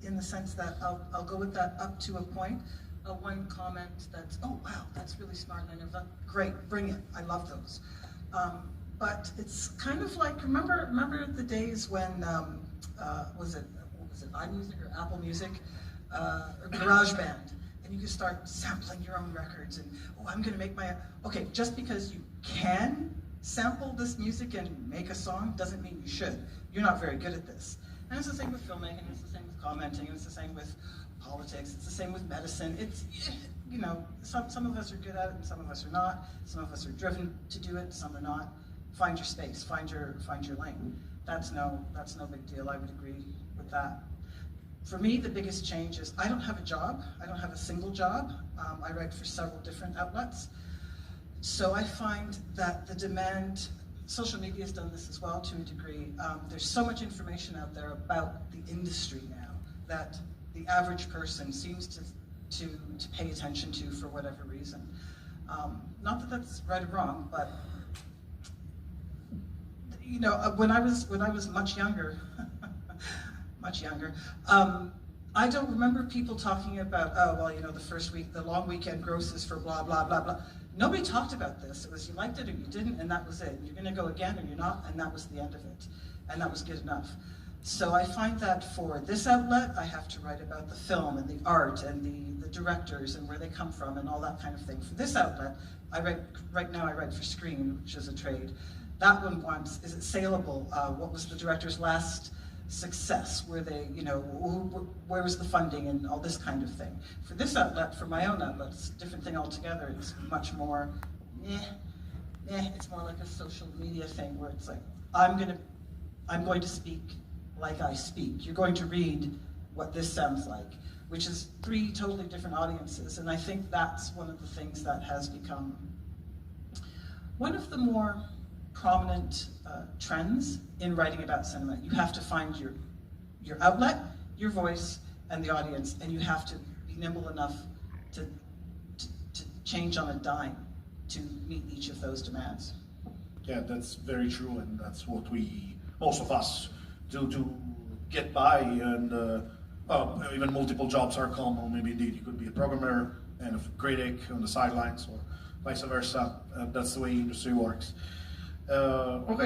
in the sense that I'll go with that up to a point. One comment that's, oh wow, that's really smart, I know that, great, bring it, I love those. But it's kind of like, remember the days when, was it iMusic or Apple Music, or GarageBand, and you could start sampling your own records, and oh, I'm gonna make my, okay, just because you can sample this music and make a song doesn't mean you should. You're not very good at this. And it's the same with filmmaking, it's the same with commenting, it's the same with politics, it's the same with medicine. It's, you know, some of us are good at it and some of us are not. Some of us are driven to do it, some are not. Find your space, find your lane. That's no big deal, I would agree with that. For me, the biggest change is I don't have a job. I don't have a single job. I write for several different outlets. So I find that the demand, social media has done this as well to a degree. There's so much information out there about the industry now that the average person seems to pay attention to for whatever reason. Not that that's right or wrong, but you know, when I was much younger, I don't remember people talking about, oh, well, you know, the first week, the long weekend grosses for blah, blah, blah, blah. Nobody talked about this. It was you liked it or you didn't, and that was it. You're gonna go again or you're not, and that was the end of it. And that was good enough. So I find that for this outlet, I have to write about the film and the art and the directors and where they come from and all that kind of thing. For this outlet, right now I write for Screen, which is a trade. That one wants, is it saleable? What was the director's last success? Were they, you know, where was the funding and all this kind of thing. For this outlet, for my own outlet, it's a different thing altogether. It's much more, it's more like a social media thing where it's like, I'm going to speak like I speak. You're going to read what this sounds like, which is 3 totally different audiences. And I think that's one of the things that has become one of the more prominent trends in writing about cinema. You have to find your outlet, your voice, and the audience, and you have to be nimble enough to change on a dime to meet each of those demands. Yeah, that's very true, and that's what most of us do to get by, and even multiple jobs are common. Maybe indeed you could be a programmer and a critic on the sidelines, or vice versa. That's the way industry works. Okay,